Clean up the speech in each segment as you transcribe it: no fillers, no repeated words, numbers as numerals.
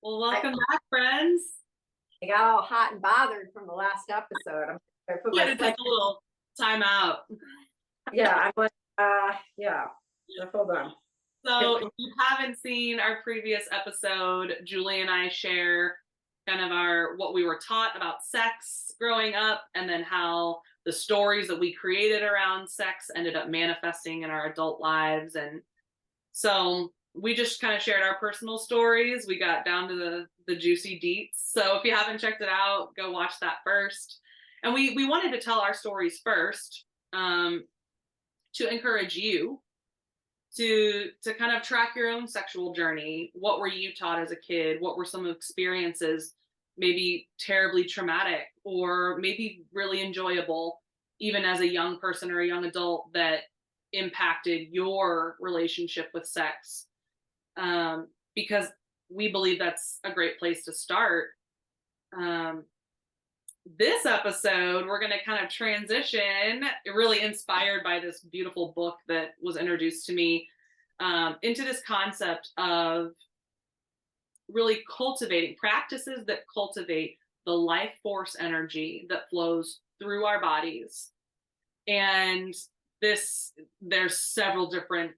Well, welcome back, friends. I got all hot and bothered from the last episode. I put We my had to take a little time out. yeah, I'm like, yeah. Hold on. So, if you haven't seen our previous episode, Julie and I share kind of what we were taught about sex growing up, and then how the stories that we created around sex ended up manifesting in our adult lives. And so we just kind of shared our personal stories. We got down to the juicy deets. So if you haven't checked it out, go watch that first. And we wanted to tell our stories first, to encourage you to kind of track your own sexual journey. What were you taught as a kid? What were some experiences, maybe terribly traumatic or maybe really enjoyable, even as a young person or a young adult, that impacted your relationship with sex? Because we believe that's a great place to start. This episode, we're going to kind of transition, really inspired by this beautiful book that was introduced to me, into this concept of really cultivating practices that cultivate the life force energy that flows through our bodies. And there's several different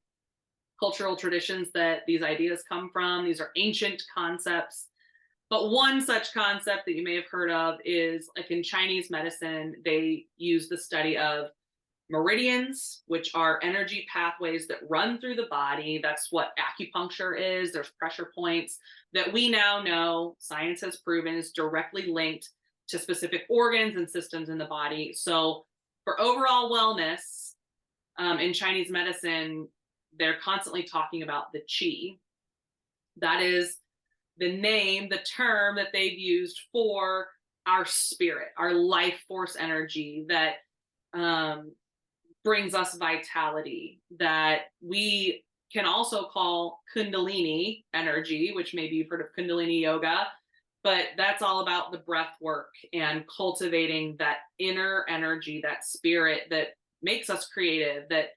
cultural traditions that these ideas come from. These are ancient concepts. But one such concept that you may have heard of is, like, in Chinese medicine, they use the study of meridians, which are energy pathways that run through the body. That's what acupuncture is. There's pressure points that we now know, science has proven, is directly linked to specific organs and systems in the body. So for overall wellness, in Chinese medicine, they're constantly talking about the qi. That is the term that they've used for our spirit, our life force energy that brings us vitality, that we can also call kundalini energy, which maybe you've heard of kundalini yoga, but that's all about the breath work and cultivating that inner energy, that spirit that makes us creative, that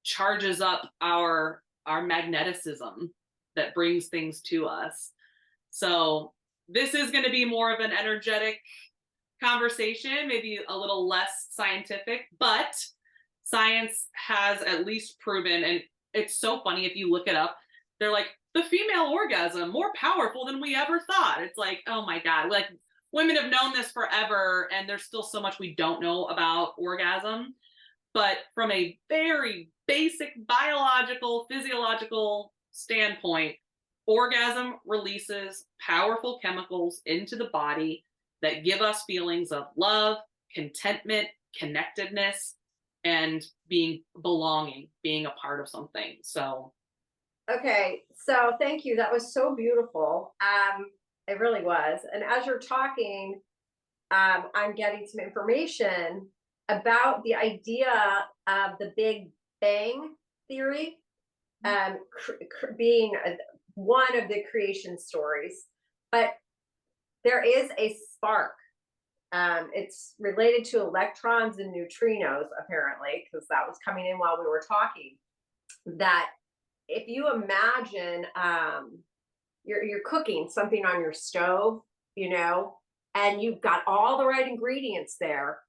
charges up our magneticism, that brings things to us. So this is going to be more of an energetic conversation, maybe a little less scientific, but science has at least proven, and it's so funny if you look it up, they're like, the female orgasm more powerful than we ever thought. It's like, oh my God, like, women have known this forever, and there's still so much we don't know about orgasm. But from a very basic biological, physiological standpoint, orgasm releases powerful chemicals into the body that give us feelings of love, contentment, connectedness, and belonging, being a part of something. So, Okay, so thank you. That was so beautiful. It really was. And as you're talking, I'm getting some information about the idea of the Big Bang theory, being one of the creation stories. But there is a spark. It's related to electrons and neutrinos, apparently, because that was coming in while we were talking. That if you imagine you're cooking something on your stove, and you've got all the right ingredients there,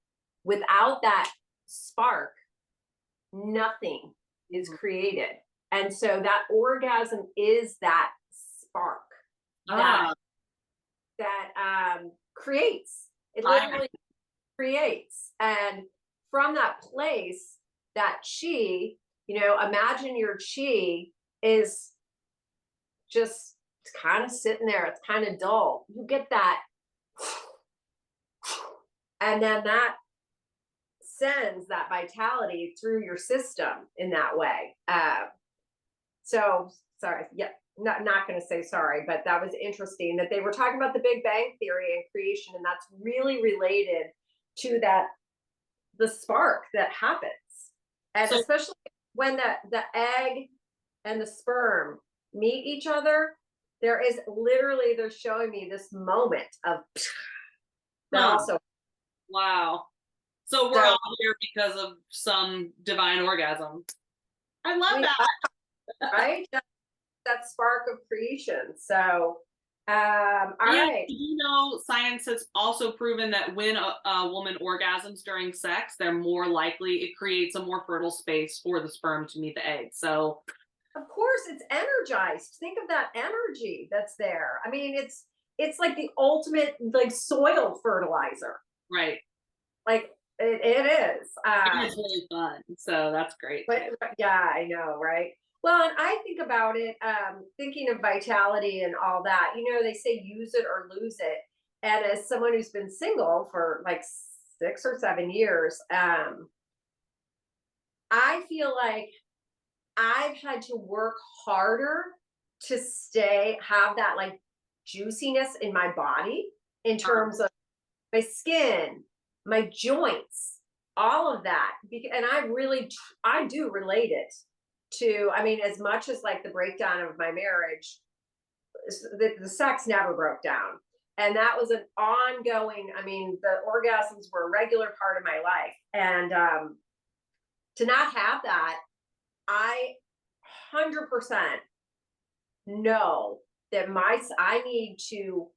without that spark, nothing is created. And so that orgasm is that spark that creates. It literally creates. And from that place, that chi, imagine your chi is just kind of sitting there. It's kind of dull. You get that, and then that sends that vitality through your system in that way. So sorry, yeah, not going to say sorry, but that was interesting that they were talking about the Big Bang theory and creation, and that's really related to the spark that happens, and so, especially when the egg and the sperm meet each other, they're showing me this moment of that also. Wow. So we're all here because of some divine orgasm. I love that. Right? That spark of creation. So All Yeah, right. you know, science has also proven that when a woman orgasms during sex, they're more likely, it creates a more fertile space for the sperm to meet the egg. So, Of course, it's energized. Think of that energy that's there. I mean, it's like the ultimate like soil fertilizer. right. Like it is. And it's really fun. So that's great too. But yeah, I know, right? Well, and I think about it, thinking of vitality and all that. You know, they say use it or lose it. And as someone who's been single for like 6 or 7 years, I feel like I've had to work harder to have that like juiciness in my body in terms of my skin, my joints, all of that. And I do relate it to, I mean, as much as like the breakdown of my marriage, the sex never broke down. And that was an ongoing, I mean, the orgasms were a regular part of my life. And to not have that, I 100% know that I need to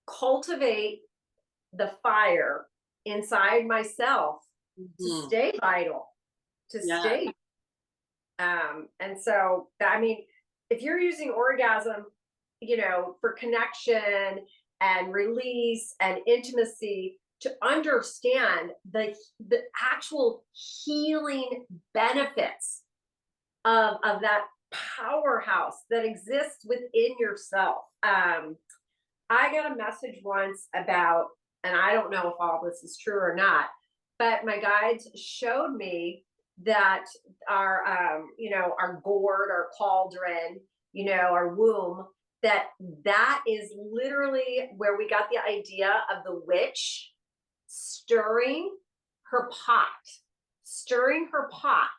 cultivate the fire inside myself to Mhm. stay vital, to Yeah. stay. And so, I mean, if you're using orgasm, you know, for connection and release and intimacy, to understand the actual healing benefits of that powerhouse that exists within yourself. I got a message once about, and I don't know if all this is true or not, but my guides showed me that you know, our gourd, our cauldron, you know, our womb, that is literally where we got the idea of the witch stirring her pot, stirring her pot.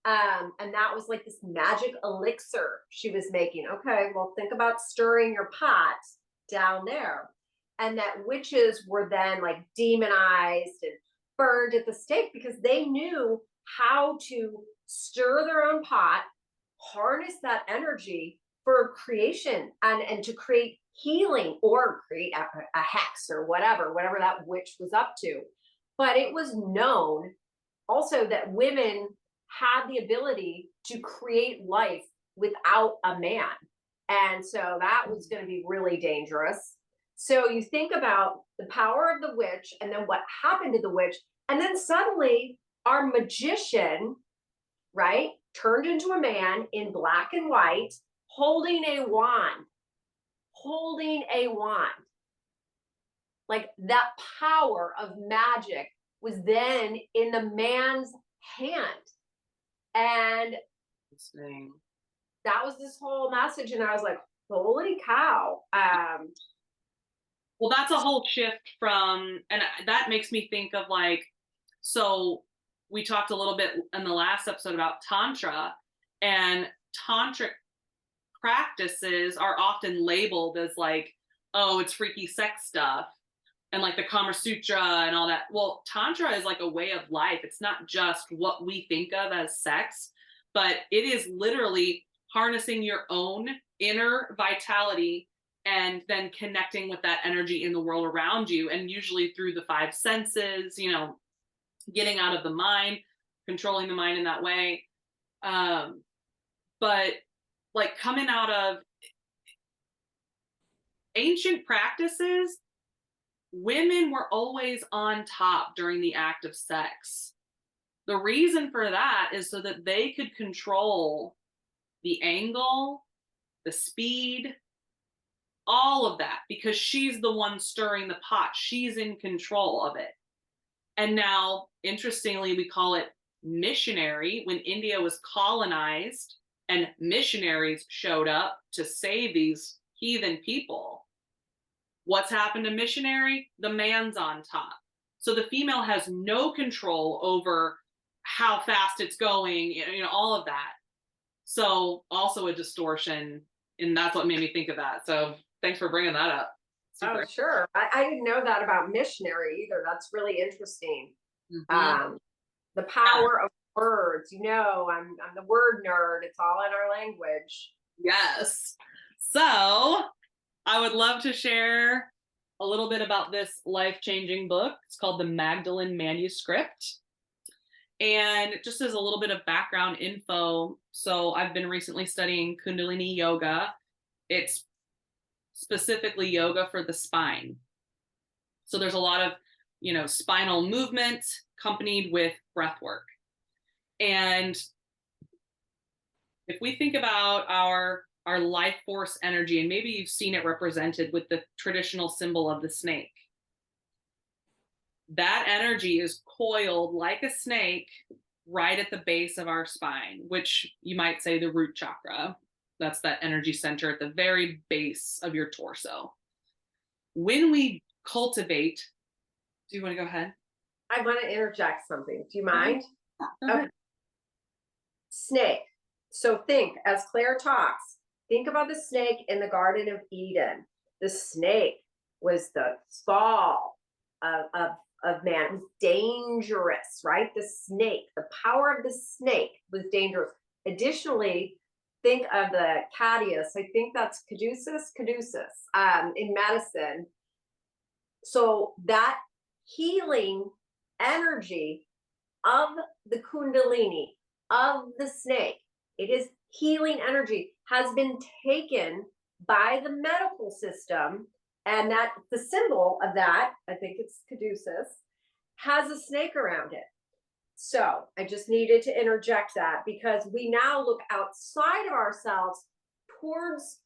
And that was like this magic elixir she was making. Okay, well, think about stirring your pot down there. And that witches were then like demonized and burned at the stake because they knew how to stir their own pot, harness that energy for creation and to create healing or create a hex or whatever that witch was up to. But it was known also that women had the ability to create life without a man. And so that was going to be really dangerous. So you think about the power of the witch and then what happened to the witch. And then suddenly our magician, right, turned into a man in black and white, holding a wand, holding a wand. Like that power of magic was then in the man's hand. And Interesting. that was this whole message. And I was like, holy cow. Well, that's a whole shift from, and that makes me think of like, so we talked a little bit in the last episode about Tantra, and Tantric practices are often labeled as like, oh, it's freaky sex stuff, and like the Kama Sutra and all that. Well, Tantra is like a way of life. It's not just what we think of as sex, but it is literally harnessing your own inner vitality and then connecting with that energy in the world around you. And usually through the five senses, you know, getting out of the mind, controlling the mind in that way. But like coming out of ancient practices, women were always on top during the act of sex. The reason for that is so that they could control the angle, the speed, all of that, because she's the one stirring the pot. She's in control of it. And now, interestingly, we call it missionary. When India was colonized and missionaries showed up to save these heathen people, what's happened to missionary? The man's on top. So the female has no control over how fast it's going, you know, all of that. So also a distortion. And that's what made me think of that. So thanks for bringing that up. Oh, Super. sure. I didn't know that about missionary either. That's really interesting. Mhm. Um, the Yeah. power of words. You know, I'm the word nerd. It's all in our language. Yes. So I would love to share a little bit about this life-changing book. It's called the Magdalen Manuscript. And just as a little bit of background info, so I've been recently studying Kundalini yoga. It's specifically yoga for the spine. So there's a lot of, spinal movement accompanied with breath work. And if we think about our life force energy, and maybe you've seen it represented with the traditional symbol of the snake, that energy is coiled like a snake right at the base of our spine, which you might say the root chakra. That's that energy center at the very base of your torso. When we cultivate, do you want to go ahead? I want to interject something. Do you mind? Okay. Snake. So think, as Claire talks, think about the snake in the Garden of Eden. The snake was the fall of man. It was dangerous, right? The snake, the power of the snake was dangerous. Additionally, think of the caduceus. I think that's caduceus in medicine. So that healing energy of the kundalini, of the snake, it is healing energy, has been taken by the medical system, and that the symbol of that, I think it's caduceus, has a snake around it. So I just needed to interject that, because we now look outside of ourselves towards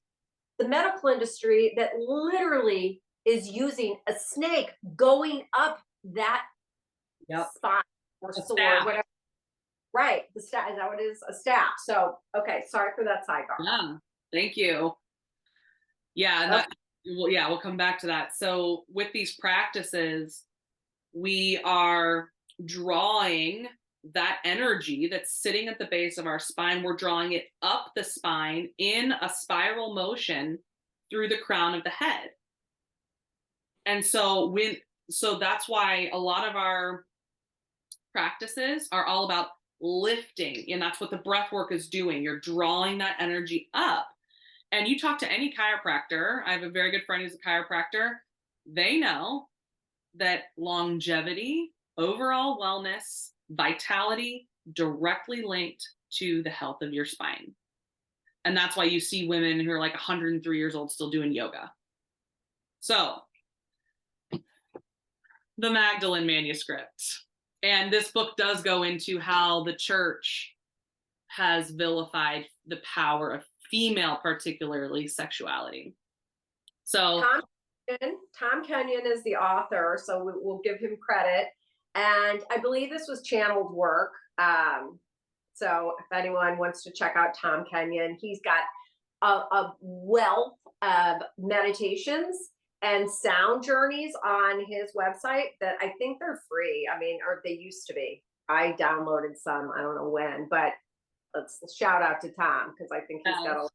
the medical industry that literally is using a snake going up that spine or sore, whatever. Right. The staff, is that what it is? A staff. So, okay. Sorry for that sidebar. Yeah. Thank you. Yeah. We'll come back to that. So with these practices, we are drawing that energy that's sitting at the base of our spine. We're drawing it up the spine in a spiral motion through the crown of the head. And so that's why a lot of our practices are all about lifting, and that's what the breath work is doing. You're drawing that energy up. And you talk to any chiropractor, I have a very good friend who's a chiropractor, they know that longevity, overall wellness, vitality directly linked to the health of your spine. And that's why you see women who are like 103 years old still doing yoga. So the Magdalen Manuscript. And this book does go into how the church has vilified the power of female, particularly sexuality. So Tom Keyon is the author, so we'll give him credit. And I believe this was channeled work. So if anyone wants to check out Tom Keyon, he's got a wealth of meditations and sound journeys on his website that I think they're free. I mean, or they used to be. I downloaded some, I don't know when, but let's shout out to Tom, because I think he's got a lot of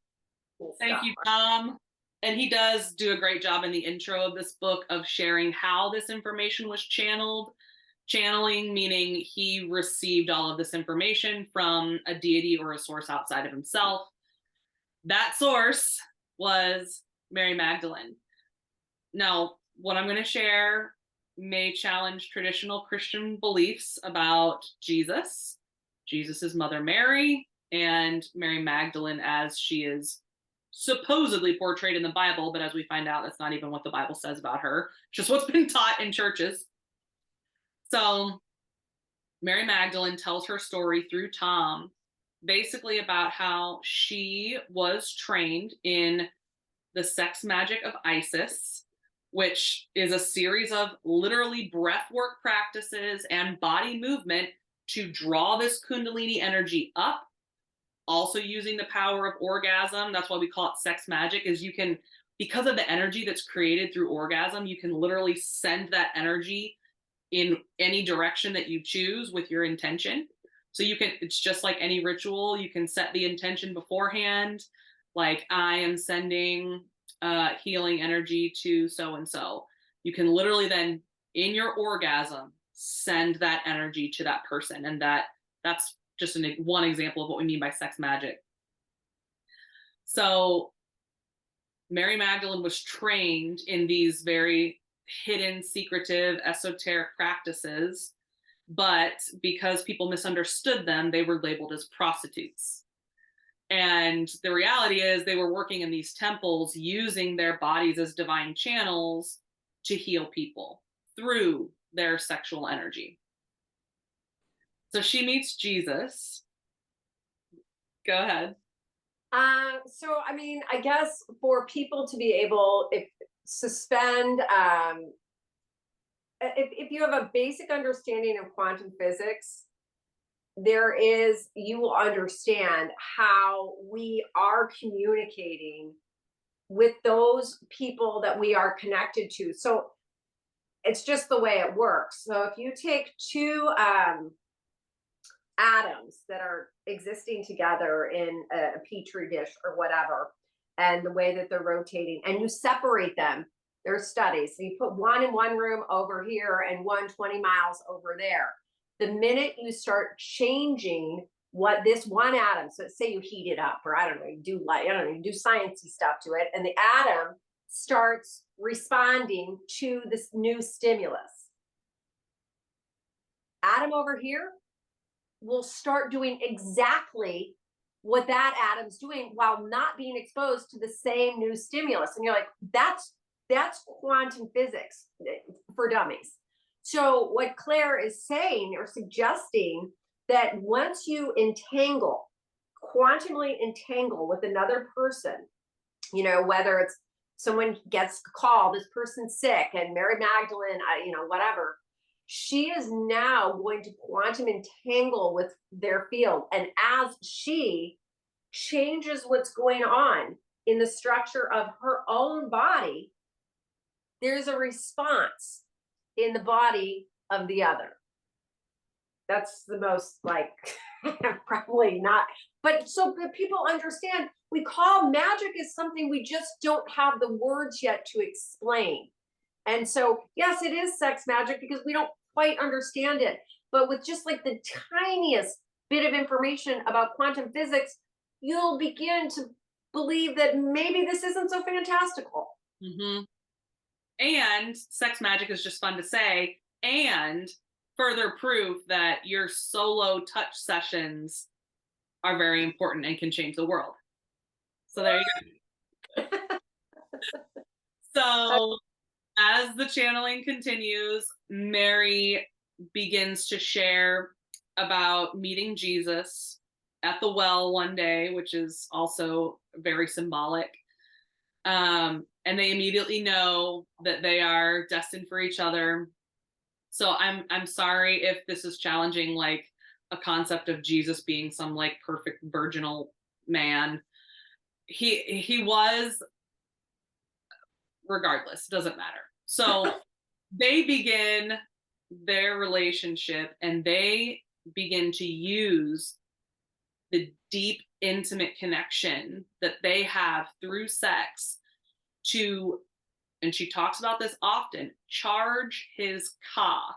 cool stuff. Thank you, Tom. And he does do a great job in the intro of this book of sharing how this information was channeled. Channeling, meaning he received all of this information from a deity or a source outside of himself. That source was Mary Magdalene. Now, what I'm going to share may challenge traditional Christian beliefs about Jesus, Jesus's mother Mary, and Mary Magdalene as she is supposedly portrayed in the Bible, but as we find out, that's not even what the Bible says about her, just what's been taught in churches. So Mary Magdalene tells her story through Tom, basically about how she was trained in the sex magic of Isis, which is a series of literally breathwork practices and body movement to draw this kundalini energy up. Also using the power of orgasm. That's why we call it sex magic, is you can, because of the energy that's created through orgasm, you can literally send that energy in any direction that you choose with your intention. So you can, it's just like any ritual, you can set the intention beforehand. Like, I am sending healing energy to so-and-so. You can literally then, in your orgasm, send that energy to that person. And that's just one example of what we mean by sex magic. So Mary Magdalene was trained in these very hidden, secretive, esoteric practices, but because people misunderstood them, they were labeled as prostitutes. And the reality is they were working in these temples using their bodies as divine channels to heal people through their sexual energy. So she meets Jesus. Go ahead. So I mean, I guess for people to be able, if suspend, if you have a basic understanding of quantum physics, you will understand how we are communicating with those people that we are connected to. So it's just the way it works. So if you take two atoms that are existing together in a petri dish or whatever, and the way that they're rotating, and you separate them, there's studies. So you put one in one room over here and one 20 miles over there. The minute you start changing what this one atom, so say you heat it up, or I don't know, you do light, I don't know, you do sciencey stuff to it, and the atom starts responding to this new stimulus. Atom over here will start doing exactly what that atom's doing while not being exposed to the same new stimulus. And you're like, that's quantum physics for dummies. So what Claire is saying or suggesting, that once you quantumly entangle with another person, you know, whether it's someone gets a call, this person's sick, and Mary Magdalene, you know, whatever, she is now going to quantum entangle with their field. And as she changes what's going on in the structure of her own body, there's a response in the body of the other. That's the most, like, probably not, but so that people understand, we call magic is something we just don't have the words yet to explain. And so, yes, it is sex magic because we don't quite understand it. But with just like the tiniest bit of information about quantum physics, you'll begin to believe that maybe this isn't so fantastical. Mm-hmm. And sex magic is just fun to say, and further proof that your solo touch sessions are very important and can change the world. So there you go. So as the channeling continues, Mary begins to share about meeting Jesus at the well one day, which is also very symbolic. And they immediately know that they are destined for each other. So I'm sorry if this is challenging, like a concept of Jesus being some like perfect virginal man. He was, regardless, doesn't matter. So they begin their relationship and they begin to use the deep, intimate connection that they have through sex to, and she talks about this often, charge his ka,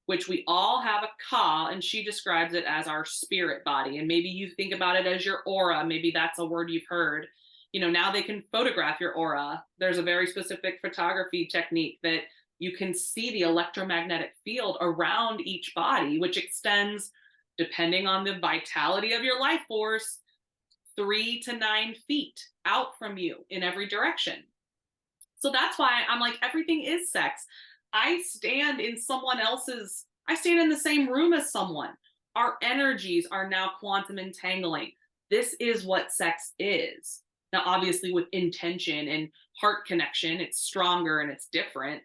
which we all have a ka, and she describes it as our spirit body. And maybe you think about it as your aura. Maybe that's a word you've heard. You know, now they can photograph your aura. There's a very specific photography technique that you can see the electromagnetic field around each body, which extends, depending on the vitality of your life force, 3 to 9 feet out from you in every direction. So that's why I'm like, everything is sex. I stand in the same room as someone. Our energies are now quantum entangling. This is what sex is. Now, obviously, with intention and heart connection, it's stronger and it's different.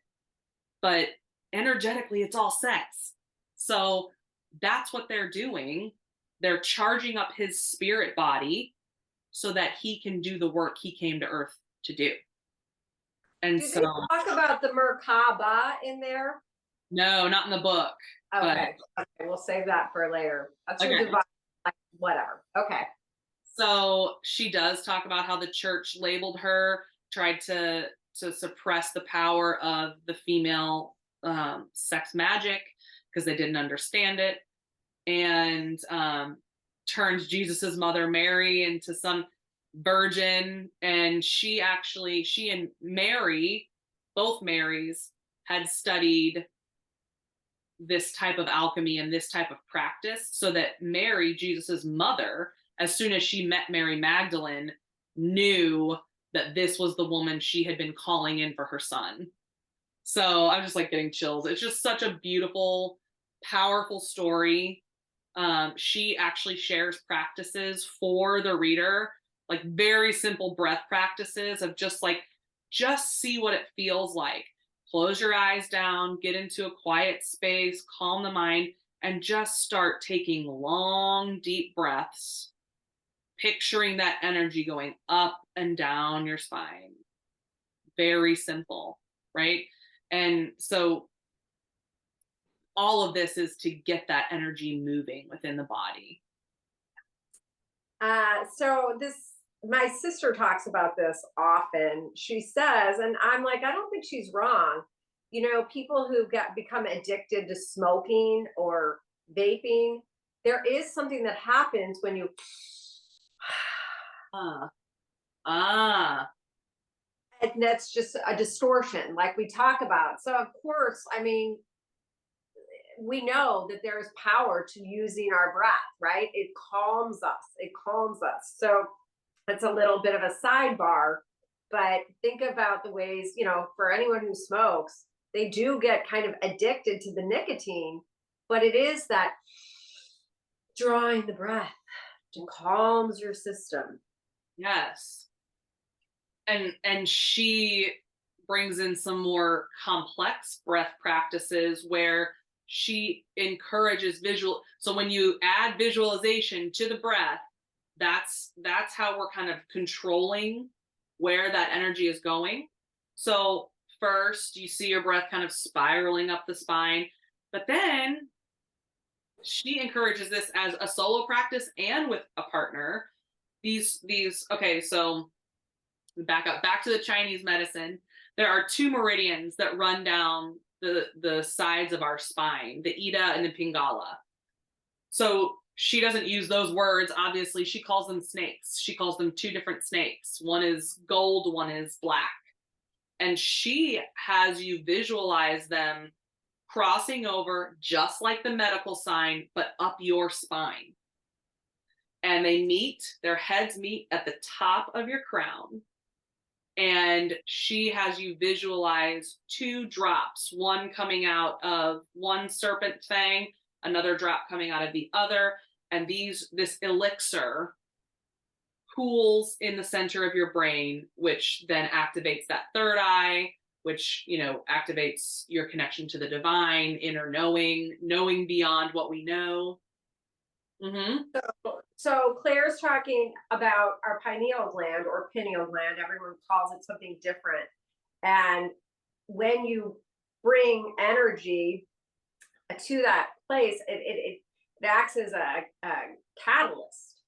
But energetically, it's all sex. So that's what they're doing. They're charging up his spirit body so that he can do the work he came to Earth to do. And Do so, they talk about the Merkaba in there? no, not in the book. Okay, we'll save that for later. That's your divine, like, whatever. Okay. So she does talk about how the church labeled her, tried to suppress the power of the female sex magic because they didn't understand it, and turned Jesus's mother Mary into some virgin, and she and Mary, both Marys, had studied this type of alchemy and this type of practice, so that Mary, Jesus's mother, as soon as she met Mary Magdalene, knew that this was the woman she had been calling in for her son. So I'm just like getting chills. It's just such a beautiful, powerful story. She actually shares practices for the reader, like very simple breath practices of just see what it feels like. Close your eyes down, get into a quiet space, calm the mind, and just start taking long, deep breaths, picturing that energy going up and down your spine. Very simple, right? And so all of this is to get that energy moving within the body. So my sister talks about this often. She says, and I'm like, I don't think she's wrong. People who become addicted to smoking or vaping, there is something that happens when you Ah, ah, and that's just a distortion, like we talk about. So of course, I mean, we know that there's power to using our breath, right? It calms us. It calms us. So it's a little bit of a sidebar, but think about the ways, for anyone who smokes, they do get kind of addicted to the nicotine, but it is that drawing the breath to calms your system. yes. And she brings in some more complex breath practices where she encourages visual. So when you add visualization to the breath, that's how we're kind of controlling where that energy is going. So first you see your breath kind of spiraling up the spine, but then she encourages this as a solo practice and with a partner. These okay, so back to the Chinese medicine. There are two meridians that run down the sides of our spine, the Ida and the Pingala. So she doesn't use those words. Obviously, she calls them snakes. She calls them two different snakes. One is gold, one is black. And she has you visualize them crossing over just like the medical sign, but up your spine. And their heads meet at the top of your crown. And she has you visualize two drops, one coming out of one serpent fang, another drop coming out of the other, and this elixir pools in the center of your brain, which then activates that third eye, which activates your connection to the divine, inner knowing beyond what we know. Mm-hmm. So Claire's talking about our pineal gland or pineal gland. Everyone calls it something different. And when you bring energy to that place, it acts as a catalyst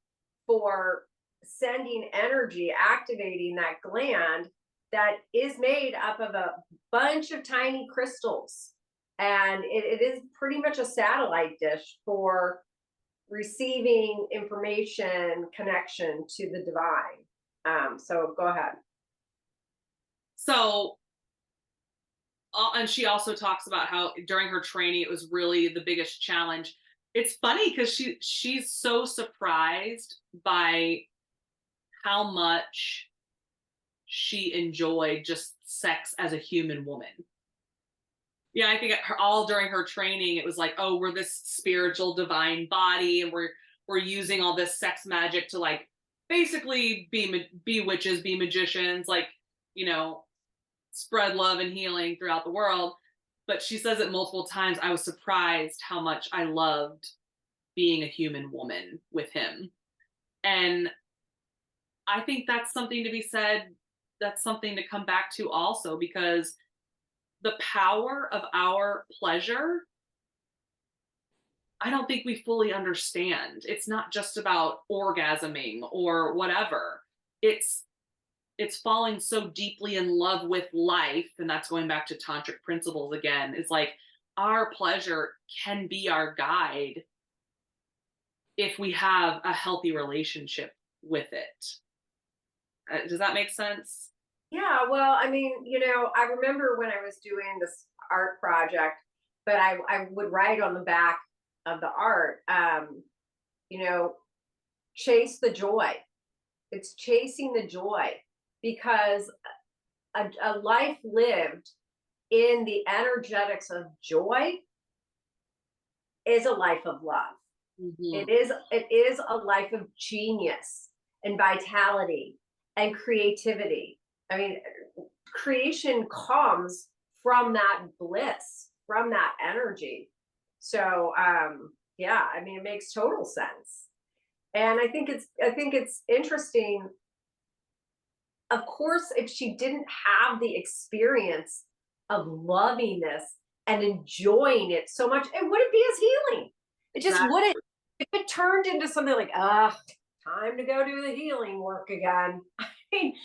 for sending energy, activating that gland that is made up of a bunch of tiny crystals. And it is pretty much a satellite dish for receiving information, connection to the divine. So go ahead. So, and she also talks about how during her training, it was really the biggest challenge. It's funny because she's so surprised by how much she enjoyed just sex as a human woman. Yeah, I think all during her training, it was like, oh, we're this spiritual divine body, and we're using all this sex magic to like basically be witches, be magicians, like spread love and healing throughout the world. But she says it multiple times. I was surprised how much I loved being a human woman with him, and I think that's something to be said. That's something to come back to also, because the power of our pleasure, I don't think we fully understand. It's not just about orgasming or whatever. It's falling so deeply in love with life, and that's going back to tantric principles again. It's like our pleasure can be our guide if we have a healthy relationship with it. Does that make sense? Yeah, well, I mean, I remember when I was doing this art project, but I would write on the back of the art, you know, chase the joy. It's chasing the joy, because a life lived in the energetics of joy is a life of love. Mhm. It is a life of genius and vitality and creativity. I mean, creation comes from that bliss, from that energy. So yeah, I mean, it makes total sense. And I think it's interesting. Of course, if she didn't have the experience of loving this and enjoying it so much, it wouldn't be as healing. It just Exactly. wouldn't. If it turned into something like, time to go do the healing work again, I mean,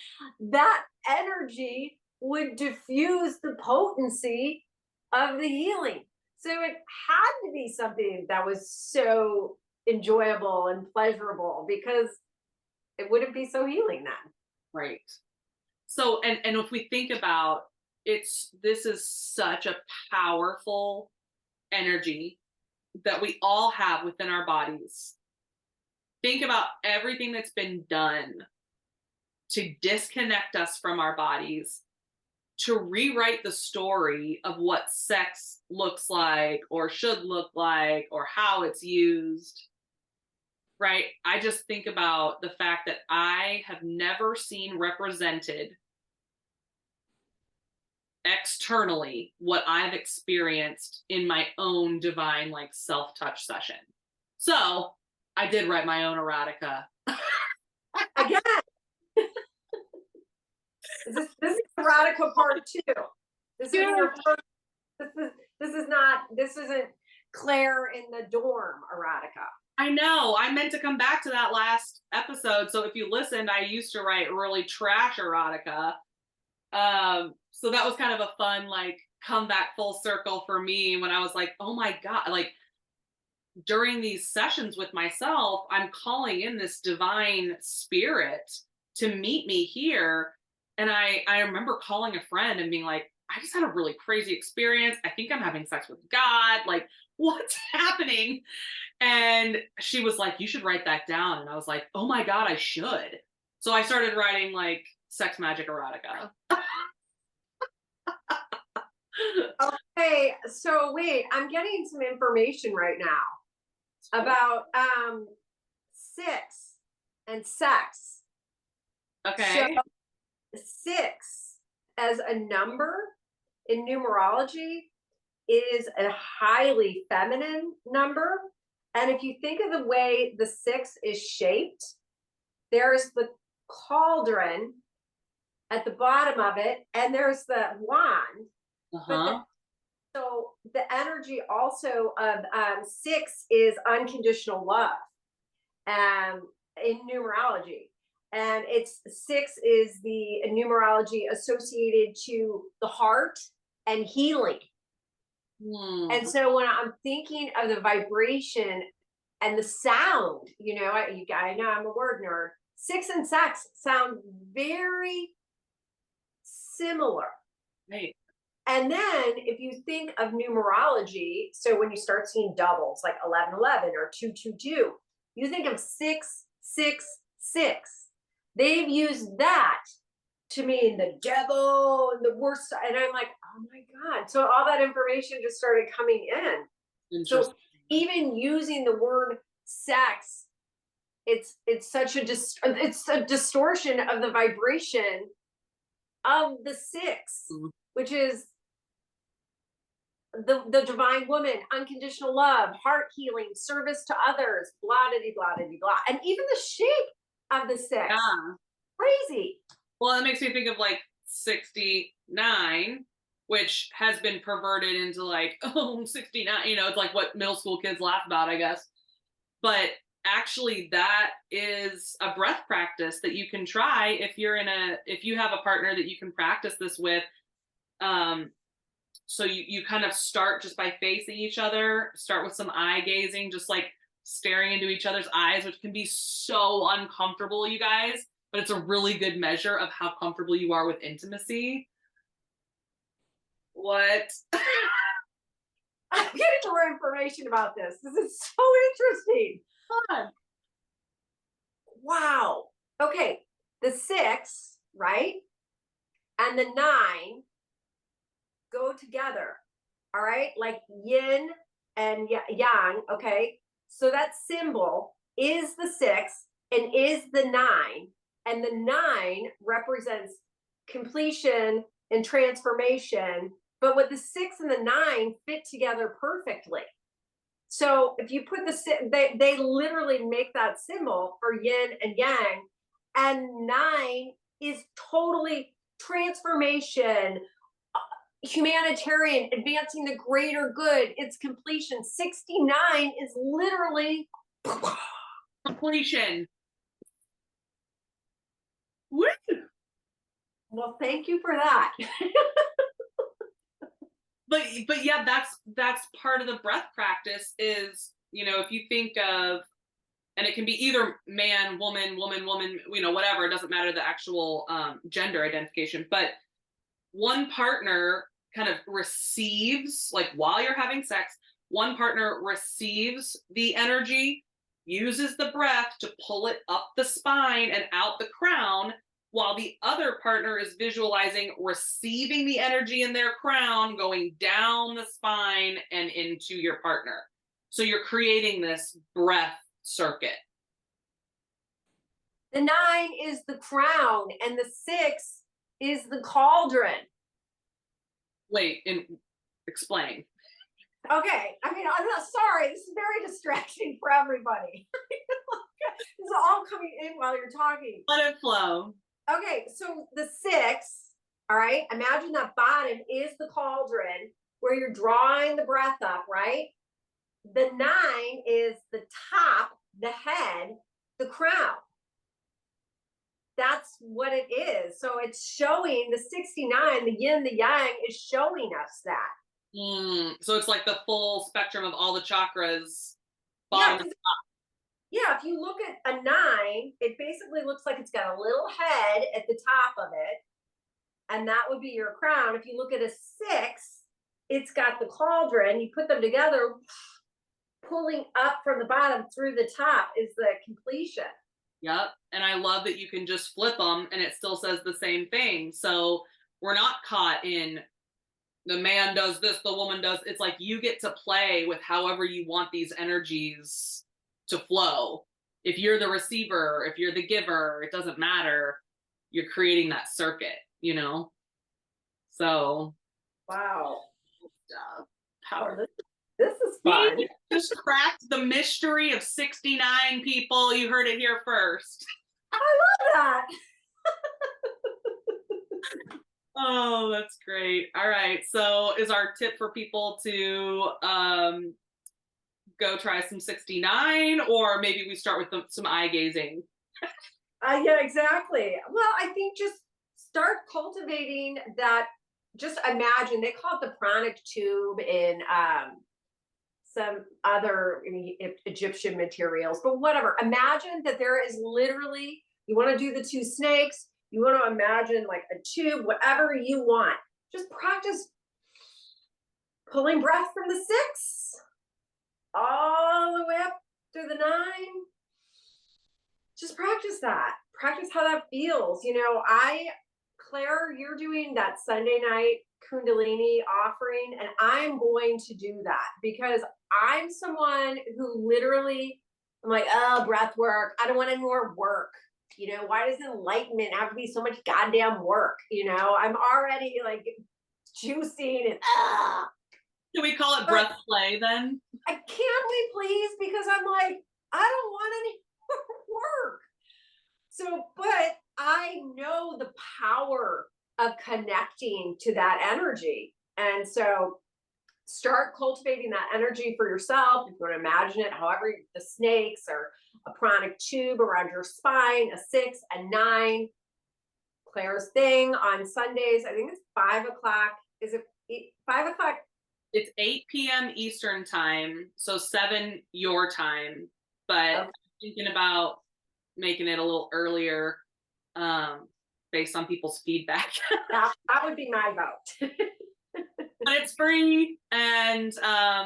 that energy would diffuse the potency of the healing. So it had to be something that was so enjoyable and pleasurable, because it wouldn't be so healing then. Right. So, and if we think about, this is such a powerful energy that we all have within our bodies. Think about everything that's been done to disconnect us from our bodies, to rewrite the story of what sex looks like or should look like or how it's used. Right? I just think about the fact that I have never seen represented externally what I've experienced in my own divine, like, self-touch session. So I did write my own erotica. Again, this is erotica part two. This isn't Yeah. your first. This isn't Claire in the dorm erotica. I know. I meant to come back to that last episode. So if you listened, I used to write really trash erotica. So that was kind of a fun, like, come back full circle for me when I was like, oh my God, like, during these sessions with myself, I'm calling in this divine spirit to meet me here. And I remember calling a friend and being like, I just had a really crazy experience. I think I'm having sex with God. Like, what's happening? And she was like, you should write that down. And I was like, oh my God, I should. So I started writing, like, sex magic erotica. Okay, so wait, I'm getting some information right now about six and sex. So Okay. six as a number in numerology is a highly feminine number. And if you think of the way the six is shaped, there's the cauldron at the bottom of it, and there's the wand. But Uh-huh. so the energy also of six is unconditional love, in numerology. And it's six is the numerology associated to the heart and healing. And Hmm. so when I'm thinking of the vibration and the sound, I know I'm a word nerd. Six and sex sound very similar. Right. And then if you think of numerology, so when you start seeing doubles like 1111 or 222, you think of 666. They've used that to mean the devil and the worst. And I'm like, oh my God. So all that information just started coming in. So Interesting. even using the word sex, it's such it's a distortion of the vibration of the six, Mhm. which is the divine woman, unconditional love, heart healing, service to others, blah blah blah blah blah. And even the shape of the six, Yeah. crazy. Well, that makes me think of, like, 69, which has been perverted into, like, oh, 69, it's like what middle school kids laugh about, I guess. But actually that is a breath practice that you can try if you have a partner that you can practice this with. Um, so you kind of start just by facing each other, start with some eye gazing, just like staring into each other's eyes, which can be so uncomfortable, you guys. but it's a really good measure of how comfortable you are with intimacy. What? I'm getting more information about this. This is so interesting. Fun. Wow. Okay. The 6, right? And the 9 go together. All right. Like yin and yang. Okay. So that symbol is the 6 and is the 9. And the 9 represents completion and transformation. But with the 6 and the 9 fit together perfectly. So if you put they literally make that symbol for yin and yang, and 9 is totally transformation, humanitarian, advancing the greater good. It's completion. 69 is literally Completion. Woo! well, thank you for that. But yeah, that's part of the breath practice is, if you think of, and it can be either man, woman, whatever, it doesn't matter the actual gender identification, but one partner kind of receives, like while you're having sex, one partner receives the energy, uses the breath to pull it up the spine and out the crown, while the other partner is visualizing receiving the energy in their crown, going down the spine and into your partner. So you're creating this breath circuit. The 9 is the crown, and the 6 is the cauldron. Wait, and explain. Okay, I mean, I'm not sorry. This is very distracting for everybody. This is all coming in while you're talking. Let it flow. Okay, so the 6, all right, imagine that bottom is the cauldron where you're drawing the breath up, right? The 9 is the top, the head, the crown. That's what it is. So it's showing the 69, the yin, the yang is showing us that. So it's like the full spectrum of all the chakras. Yeah, yeah, if you look at a 9, it basically looks like it's got a little head at the top of it, and that would be your crown. If you look at a 6, it's got the cauldron. You put them together, pulling up from the bottom through the top is the completion. Yep. And I love that you can just flip them and it still says the same thing. So we're not caught in the man does this, the woman does. It's like you get to play with however you want these energies to flow. If you're the receiver, if you're the giver, it doesn't matter. You're creating that circuit, So. Wow. Power. This is fun. We just cracked the mystery of 69 people. You heard it here first. I love that. Oh, that's great. All right. So is our tip for people to go try some 69, or maybe we start with some eye gazing? Yeah, exactly. Well, I think just start cultivating that. Just imagine, they call it the pranic tube in some other Egyptian materials, but whatever. Imagine that there is literally, you want to do the 2 snakes, you want to imagine like a tube, whatever you want. Just practice pulling breath from the 6 all the way up through the 9. Just practice that. Practice how that feels. Claire, you're doing that Sunday night kundalini offering, and I'm going to do that because I'm someone who literally, I'm like, oh, breath work. I don't want any more work. Why does enlightenment have to be so much goddamn work? I'm already like juicing and Can we call it breath play then? Can we please? Because I'm like, I don't want any more work. So, but I know the power of connecting to that energy. And so start cultivating that energy for yourself. If you want to imagine it, however, the snakes or a pranic tube around your spine, a 6, a 9. Claire's thing on Sundays, I think it's 5 o'clock. Is it 5 o'clock? It's 8 p.m. Eastern time, so 7 your time. But I'm thinking about making it a little earlier. based on people's feedback. That would be my vote. But it's free, and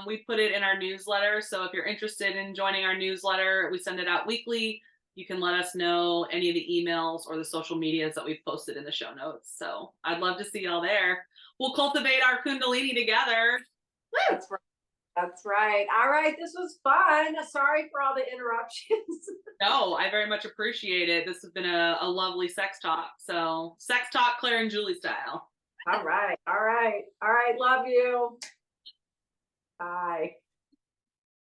we put it in our newsletter. So if you're interested in joining our newsletter, we send it out weekly. You can let us know any of the emails or the social medias that we've posted in the show notes. So I'd love to see y'all there. We'll cultivate our kundalini together. That's right. That's right. All right. This was fun. Sorry for all the interruptions. No, I very much appreciate it. This has been a lovely sex talk. So sex talk, Claire and Julie style. All right. All right. All right. Love you. Bye.